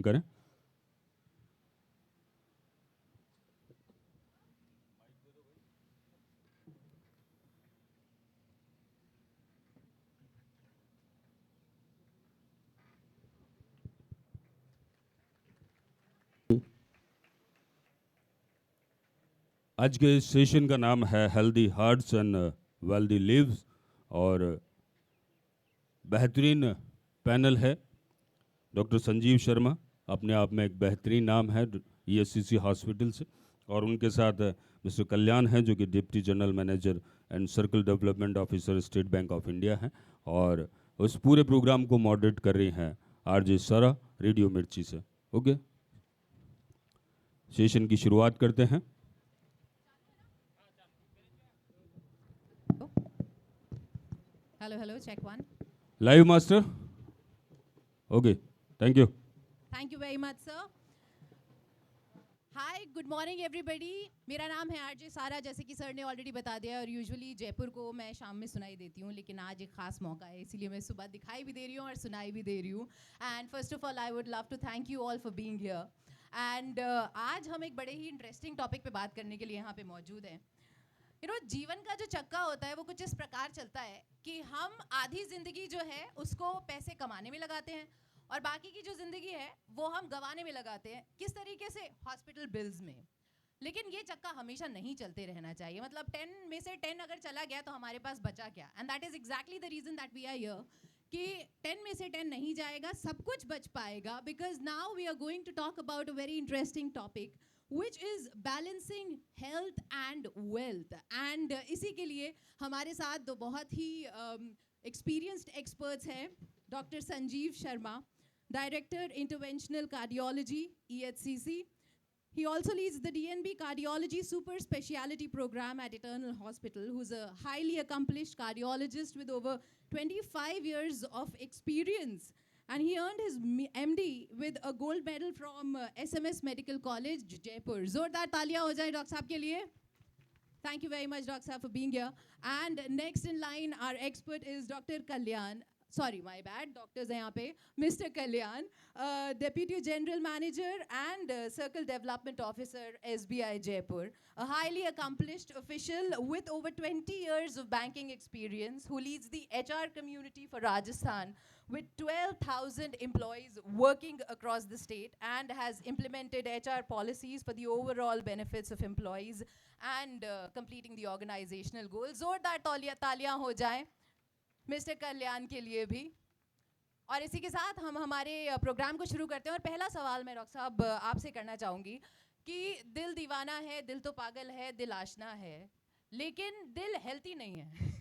करें। आज के इस सेशन का नाम है healthy hearts and wealthy lives और बेहतरीन पैनल है। डॉक्टर संजीव शर्मा अपने आप में एक बेहतरीन नाम है ईएससीसी हॉस्पिटल से, और उनके साथ मिस्टर कल्याण हैं जो कि deputy general manager and circle development officer state bank of India हैं, और उस पूरे प्रोग्राम को मॉडरेट कर रही हैं आरजे सारा रेडियो मिर्ची से। ओके, सेशन की शुरुआत करते हैं। Hello, check one. Live master. Okay, thank you. Thank you very much, sir. Hi, good morning everybody. मेरा नाम है आरजे सारा, जैसे कि सर ने ऑलरेडी बता दिया, और यूजुअली जयपुर को मैं शाम में सुनाई देती हूँ, लेकिन आज एक खास मौका है, इसीलिए मैं सुबह दिखाई भी दे रही हूँ और सुनाई भी दे रही हूँ। And first of all I would love to thank you all for being here. And आज हम एक बड़े ही इंटरेस्टिंग टॉपिक पे बात करने के लिए यहाँ पे मौजूद हैं। जीवन का जो चक्का होता है वो कुछ इस प्रकार चलता है कि हम आधी ज़िंदगी जो है उसको पैसे कमाने में लगाते हैं, और बाकी की जो ज़िंदगी है वो हम गंवाने में लगाते हैं। किस तरीके से? हॉस्पिटल बिल्स में। लेकिन ये चक्का हमेशा नहीं चलते रहना चाहिए। मतलब 10 में से 10 अगर चला गया तो हमारे पास बचा क्या? And that is exactly the reason that we are here कि 10 में से 10 नहीं जाएगा, सब कुछ बच पाएगा। Because now we are going to talk about a very interesting topic which is balancing health and wealth. And इसी के लिए हमारे साथ दो बहुत ही experienced experts हैं। Doctor Sanjeev Sharma, director interventional cardiology EHCC. He also leads the DNB Cardiology Super Speciality Program at Eternal Hospital, who's a highly accomplished cardiologist with over 25 years of experience. And he earned his MD with a gold medal from SMS Medical College, Jaipur. जोरदार तालियां हो जाए doctor साहब के लिए. Thank you very much, Dr. Saab, for being here. And next in line, our expert is Dr. Kalyan. Sorry, my bad. Doctors हैं यहाँ पे. Mr. Kalyan, Deputy General Manager and Circle Development Officer, SBI Jaipur. A highly accomplished official with over 20 years of banking experience who leads the HR community for Rajasthan with 12,000 employees working across the state and has implemented HR policies for the overall benefits of employees and completing the organizational goals. जोरदार तालियां हो जाएं mister कल्याण के लिए भी। और इसी के साथ हम हमारे प्रोग्राम को शुरू करते हैं। और पहला सवाल मैं डॉक्टर साहब आपसे करना चाहूँगी कि दिल दीवाना है, दिल तो पागल है, दिल आशना है, लेकिन दिल हेल्थी नहीं है।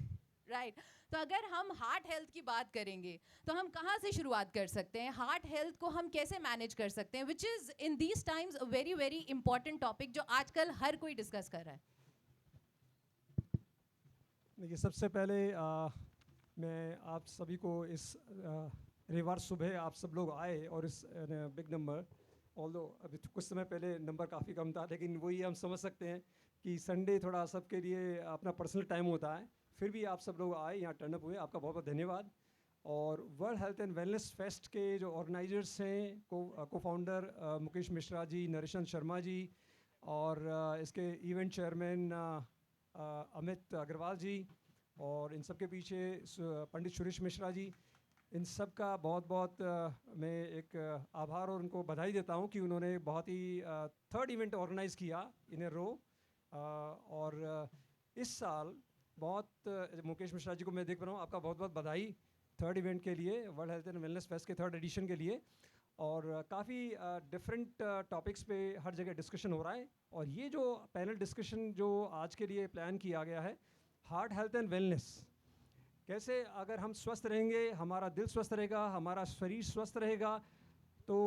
राइट तो अगर हम हार्ट हेल्थ की बात करेंगे तो हम कहाँ से शुरुआत कर सकते हैं? हार्ट हेल्थ को हम कैसे मैनेज कर सकते हैं, which is in these times a very very important topic जो आजकल हर कोई डिस्कस कर रहा है। देखिए, सबसे पहले मैं आप सभी को इस रविवार सुबह आप सब लोग आए और इस बिग नंबर, ऑल्दो अभी कुछ समय पहले नंबर काफ़ी कम था, लेकिन वही हम समझ सकते हैं कि संडे थोड़ा सबके लिए अपना पर्सनल टाइम होता है, फिर भी आप सब लोग आए, यहाँ टर्न अप हुए, आपका बहुत बहुत धन्यवाद। और world health and wellness fest के जो ऑर्गेनाइजर्स हैं, को फाउंडर मुकेश मिश्रा जी, नरेशन शर्मा जी, और इसके इवेंट चेयरमैन अमित अग्रवाल जी, और इन सब के पीछे पंडित सुरेश मिश्रा जी, इन सब का बहुत बहुत मैं एक आभार और उनको बधाई देता हूं कि उन्होंने बहुत ही थर्ड इवेंट ऑर्गेनाइज़ किया इन ए रो। और इस साल बहुत मुकेश मिश्रा जी को मैं देख रहा हूँ, आपका बहुत बहुत बधाई थर्ड इवेंट के लिए, world health and wellness fest के थर्ड एडिशन के लिए। और काफ़ी डिफरेंट टॉपिक्स पे हर जगह डिस्कशन हो रहा है, और ये जो पैनल डिस्कशन जो आज के लिए प्लान किया गया है, हार्ट हेल्थ एंड वेलनेस, कैसे अगर हम स्वस्थ रहेंगे, हमारा दिल स्वस्थ रहेगा, हमारा शरीर स्वस्थ रहेगा, तो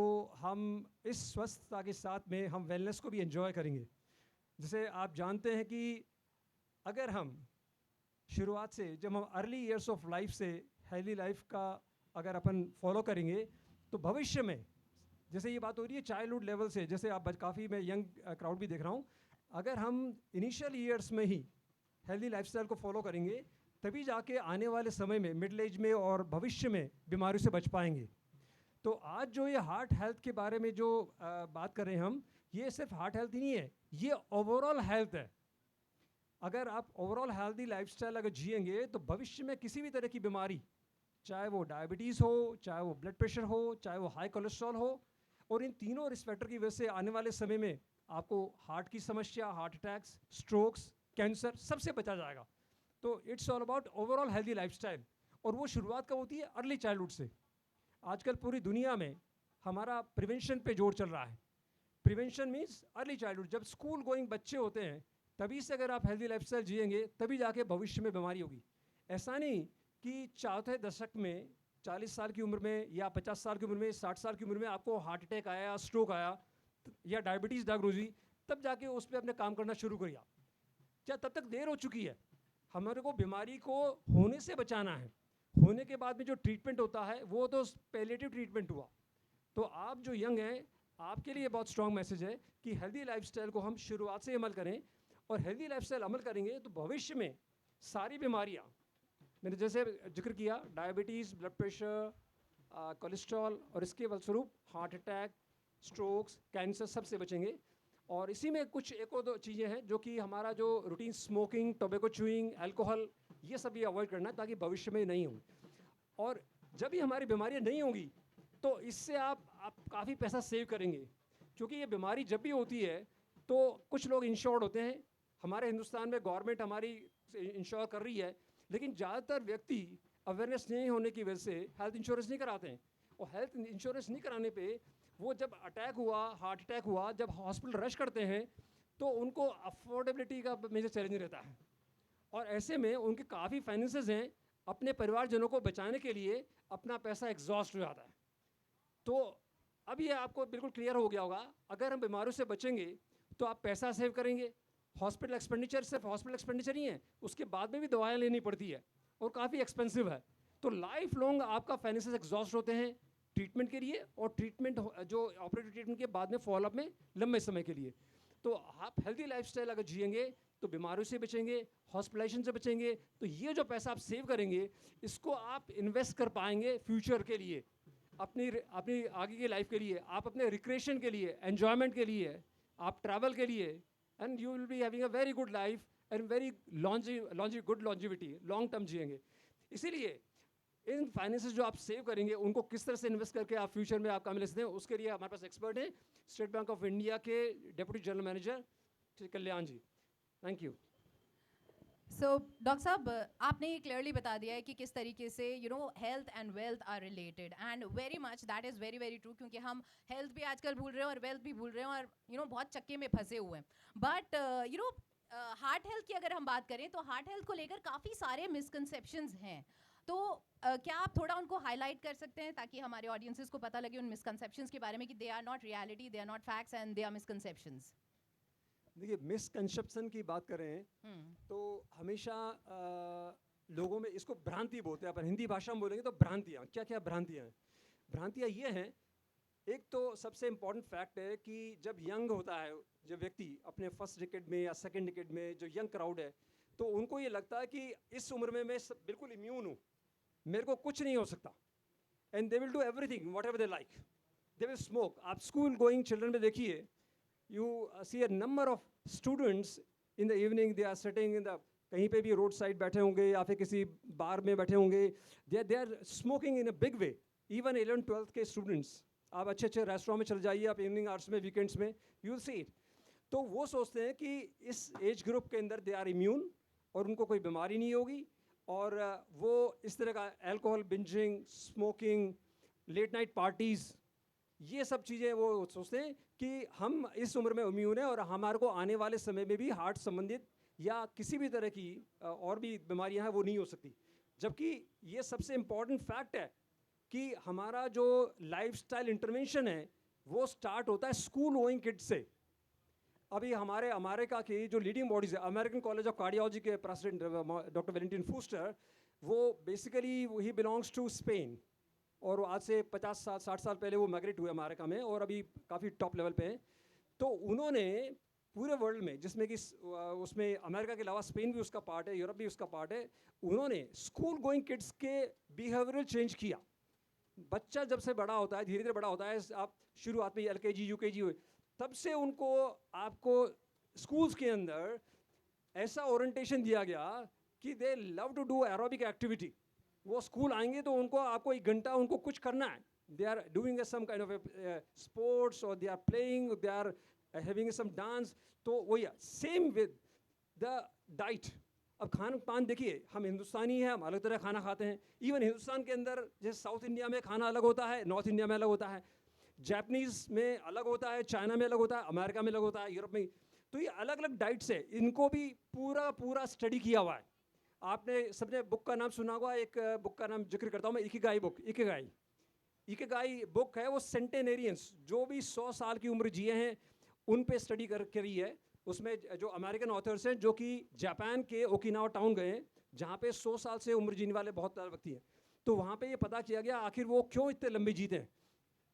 हम इस स्वस्थता के साथ में हम वेलनेस को भी एंजॉय करेंगे। जैसे आप जानते हैं कि अगर हम शुरुआत से, जब हम अर्ली ईयर्स ऑफ लाइफ से हेल्दी लाइफ का अगर अपन फॉलो करेंगे, तो भविष्य में, जैसे ये बात हो रही है चाइल्डहुड लेवल से, जैसे आप काफ़ी मैं यंग क्राउड भी देख रहा हूँ, अगर हम इनिशियल ईयर्स में ही हेल्दी लाइफस्टाइल को फॉलो करेंगे, तभी जाके आने वाले समय में मिडिल एज में और भविष्य में बीमारियों से बच पाएंगे। तो आज जो ये हार्ट हेल्थ के बारे में जो बात कर रहे हैं हम, ये सिर्फ हार्ट हेल्थ ही नहीं है, ये ओवरऑल हेल्थ है। अगर आप ओवरऑल हेल्दी लाइफस्टाइल अगर जिएंगे तो भविष्य में किसी भी तरह की बीमारी, चाहे वो डायबिटीज़ हो, चाहे वो ब्लड प्रेशर हो, चाहे वो हाई कोलेस्ट्रॉल हो, और इन तीनों रिस्क फैक्टर की वजह से आने वाले समय में आपको हार्ट की समस्या, हार्ट अटैक्स, स्ट्रोक्स, कैंसर सबसे बचा जाएगा। तो it's all about overall healthy lifestyle, और वो शुरुआत कब होती है? अर्ली चाइल्डहुड से। आजकल पूरी दुनिया में हमारा प्रिवेंशन पे जोर चल रहा है। प्रिवेंशन मीन्स अर्ली चाइल्डहुड, जब स्कूल गोइंग बच्चे होते हैं तभी से अगर आप हेल्दी लाइफस्टाइल जिएंगे तभी जाके भविष्य में बीमारी होगी। ऐसा नहीं कि चौथे दशक में 40 साल की उम्र में या 50 साल की उम्र में, 60 साल की उम्र में आपको हार्ट अटैक आया, स्ट्रोक आया या डायबिटीज़ डायग्नोज हुई, तब जाके उस पर अपने काम करना शुरू करिए। क्या तब तक देर हो चुकी है? हमारे को बीमारी को होने से बचाना है। होने के बाद में जो ट्रीटमेंट होता है वो तो पैलिएटिव ट्रीटमेंट हुआ। तो आप जो यंग हैं, आपके लिए बहुत स्ट्रॉन्ग मैसेज है कि हेल्दी लाइफस्टाइल को हम शुरुआत से अमल करें, और हेल्दी लाइफस्टाइल अमल करेंगे तो भविष्य में सारी बीमारियाँ, मैंने जैसे जिक्र किया, डायबिटीज़, ब्लड प्रेशर, कोलेस्ट्रॉल, और इसके फलस्वरूप हार्ट अटैक, स्ट्रोक्स, कैंसर, सबसे बचेंगे। और इसी में कुछ एक और दो चीज़ें हैं जो कि हमारा जो routine smoking, tobacco chewing, alcohol, ये सब भी अवॉइड करना है ताकि भविष्य में नहीं हो। और जब भी हमारी बीमारियाँ नहीं होंगी तो इससे आप काफ़ी पैसा सेव करेंगे, क्योंकि ये बीमारी जब भी होती है तो कुछ लोग इंश्योर्ड होते हैं। हमारे हिंदुस्तान में गवर्नमेंट हमारी इंश्योर कर रही है, लेकिन ज़्यादातर व्यक्ति अवेयरनेस नहीं होने की वजह से हेल्थ इंश्योरेंस नहीं कराते हैं। और हेल्थ इंश्योरेंस नहीं कराने पे वो जब अटैक हुआ, हार्ट अटैक हुआ, जब हॉस्पिटल रश करते हैं तो उनको अफोर्डेबिलिटी का मेजर चैलेंज रहता है। और ऐसे में उनके काफ़ी फाइनेंसेस हैं, अपने परिवारजनों को बचाने के लिए अपना पैसा एग्जॉस्ट हो जाता है। तो अब ये आपको बिल्कुल क्लियर हो गया होगा, अगर हम बीमारियों से बचेंगे तो आप पैसा सेव करेंगे। हॉस्पिटल एक्सपेंडिचर सिर्फ हॉस्पिटल एक्सपेंडिचर ही है, उसके बाद में भी दवाएं लेनी पड़ती है और काफ़ी एक्सपेंसिव है। तो लाइफ लॉन्ग आपका फाइनेंसेस एग्जॉस्ट होते हैं ट्रीटमेंट के लिए, और ट्रीटमेंट जो ऑपरेटिव ट्रीटमेंट के बाद में फॉलोअप में लंबे समय के लिए। तो आप हेल्दी लाइफस्टाइल अगर जिएंगे तो बीमारियों से बचेंगे, हॉस्पिटलाइजेशन से बचेंगे। तो ये जो पैसा आप सेव करेंगे इसको आप इन्वेस्ट कर पाएंगे फ्यूचर के लिए, अपनी अपनी आगे की लाइफ के लिए, आप अपने रिक्रिएशन के लिए, एन्जॉयमेंट के लिए, आप ट्रैवल के लिए, and you will be having a very good life and very good longevity, long term जिएंगे। इसीलिए इन फाइनेंसेस जो आप सेव करेंगे उनको किस तरह से इन्वेस्ट करके आप फ्यूचर में आप कामयाब सकते हैं, उसके लिए हमारे पास एक्सपर्ट हैं स्टेट बैंक ऑफ इंडिया के deputy general manager Shri Kalyan ji. Thank you. So doctor साहब, आपने ये क्लियरली बता दिया है कि किस तरीके से health and wealth are related, and very much that is very very true, क्योंकि हम हेल्थ भी आजकल भूल रहे हैं और वेल्थ भी भूल रहे हैं, और बहुत चक्के में फंसे हुए हैं। बट हार्ट हेल्थ की अगर हम बात करें तो हार्ट हेल्थ को लेकर काफ़ी सारे मिसकंसेप्शंस हैं। तो क्या आप थोड़ा उनको हाईलाइट कर सकते हैं ताकि हमारे ऑडियंसेस को पता लगे उन मिसकंसेप्शंस के बारे में कि they are not reality, they are not facts and they are misconceptions? देखिए, मिसकंसेप्शन की बात करें तो हमेशा लोगों में इसको भ्रांति बोलते हैं। अपन हिंदी भाषा में बोलेंगे तो भ्रांतियाँ, क्या क्या भ्रांतियाँ हैं? भ्रांतियाँ ये हैं, एक तो सबसे इम्पॉर्टेंट फैक्ट है कि जब यंग होता है, जब व्यक्ति अपने फर्स्ट डिकेड में या सेकंड डिकेड में, जो यंग क्राउड है, तो उनको ये लगता है कि इस उम्र में मैं बिल्कुल इम्यून हूँ, मेरे को कुछ नहीं हो सकता, and they will do everything what ever they like, they will smoke. आप स्कूल गोइंग चिल्ड्रन में देखिए, you see a number of students in the evening, they are sitting in the, कहीं पे भी रोड साइड बैठे होंगे या फिर किसी बार में बैठे होंगे, they are smoking in a big way. Even 11th-12th के स्टूडेंट्स, आप अच्छे अच्छे रेस्टोरेंट में चले जाइए, आप इवनिंग आवर्स में, वीकेंड्स में, यू विल सी इट। तो वो सोचते हैं कि इस एज ग्रुप के अंदर दे आर इम्यून और उनको कोई बीमारी नहीं होगी, और वो इस तरह का alcohol bingeing, smoking, late night parties, ये सब चीज़ें वो सोचते हैं कि हम इस उम्र में इम्यून है और हमारे को आने वाले समय में भी हार्ट संबंधित या किसी भी तरह की और भी बीमारियां हैं वो नहीं हो सकती। जबकि ये सबसे इम्पॉर्टेंट फैक्ट है कि हमारा जो लाइफस्टाइल इंटरवेंशन है वो स्टार्ट होता है स्कूल गोइंग किड्स से। अभी हमारे अमेरिका की जो लीडिंग बॉडीज़ है, अमेरिकन कॉलेज ऑफ कार्डियोलॉजी के प्रेसिडेंट डॉक्टर वेलेंटिन फूस्टर, वो बेसिकली ही बिलोंग्स टू स्पेन, और आज से 50-60 साल पहले वो माइग्रेट हुए अमेरिका में और अभी काफ़ी टॉप लेवल पे हैं। तो उन्होंने पूरे वर्ल्ड में, जिसमें कि उसमें अमेरिका के अलावा स्पेन भी उसका पार्ट है, यूरोप भी उसका पार्ट है, उन्होंने स्कूल गोइंग किड्स के बिहेवियरल चेंज किया। बच्चा जब से बड़ा होता है, धीरे धीरे बड़ा होता है, आप शुरुआत में LKG UKG हुए, तब से उनको आपको स्कूल्स के अंदर ऐसा ओरिएंटेशन दिया गया कि they love to do aerobic activity. वो स्कूल आएंगे तो उनको आपको 1 घंटा उनको कुछ करना है, they are doing some kind of sports और they are playing, they are having some dance. तो वही सेम विद द डाइट। अब खान पान देखिए, हम हिंदुस्तानी हैं, हम अलग तरह खाना खाते हैं। इवन हिंदुस्तान के अंदर जैसे साउथ इंडिया में खाना अलग होता है, नॉर्थ इंडिया में अलग होता है, जापानीज़ में अलग होता है, चाइना में अलग होता है, अमेरिका में अलग होता है, यूरोप में। तो ये अलग अलग डाइट्स है, इनको भी पूरा पूरा स्टडी किया हुआ है। आपने सबने बुक का नाम सुना होगा, एक बुक का नाम जिक्र करता हूँ मैं, इकिगाई बुक। इकिगाई बुक है, वो सेंटेनेरियंस जो भी 100 साल की उम्र जिए हैं उन पे स्टडी कर रही है। उसमें जो अमेरिकन ऑथर्स हैं जो कि जापान के ओकिनावा टाउन गए हैं, जहाँ पे 100 साल से उम्र जीने वाले बहुत व्यक्ति हैं, तो वहाँ पे ये पता किया गया आखिर वो क्यों इतने लंबे जीते हैं।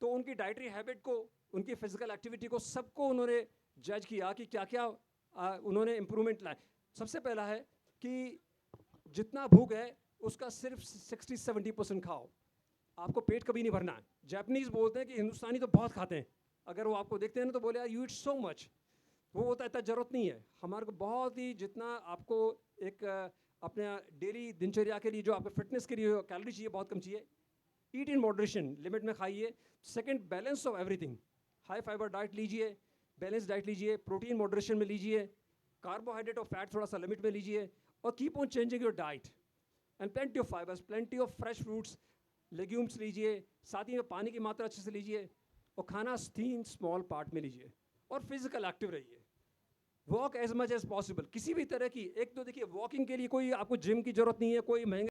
तो उनकी डाइटरी हैबिट को, उनकी फिजिकल एक्टिविटी को, सबको उन्होंने जज किया कि क्या क्या उन्होंने इम्प्रूवमेंट लाए। सबसे पहला है कि जितना भूख है उसका सिर्फ 60-70% खाओ, आपको पेट कभी नहीं भरना है। जापानीज़ बोलते हैं कि हिंदुस्तानी तो बहुत खाते हैं, अगर वो आपको देखते हैं ना तो बोले यार यू ईट सो मच, वो होता है इतना ज़रूरत नहीं है। हमारे को बहुत ही जितना आपको एक अपने डेली दिनचर्या के लिए, जो आपको फिटनेस के लिए कैलोरी चाहिए, बहुत कम चाहिए। ईट इन मॉडरेशन, लिमिट में खाइए। Second, balance of everything, high fibre diet लीजिए, बैलेंस डाइट लीजिए, प्रोटीन मॉडरेशन में लीजिए, कार्बोहाइड्रेट और फैट थोड़ा सा लिमिट में लीजिए, और keep on changing your diet and plenty of fibres, plenty of fresh fruits, legumes लीजिए, साथ ही में पानी की मात्रा अच्छे से लीजिए, और खाना 3 स्मॉल पार्ट में लीजिए, और फिजिकल एक्टिव रहिए। Walk as much as possible, किसी भी तरह की। एक तो देखिए, वॉकिंग के लिए कोई आपको जिम की ज़रूरत नहीं है, कोई महंगे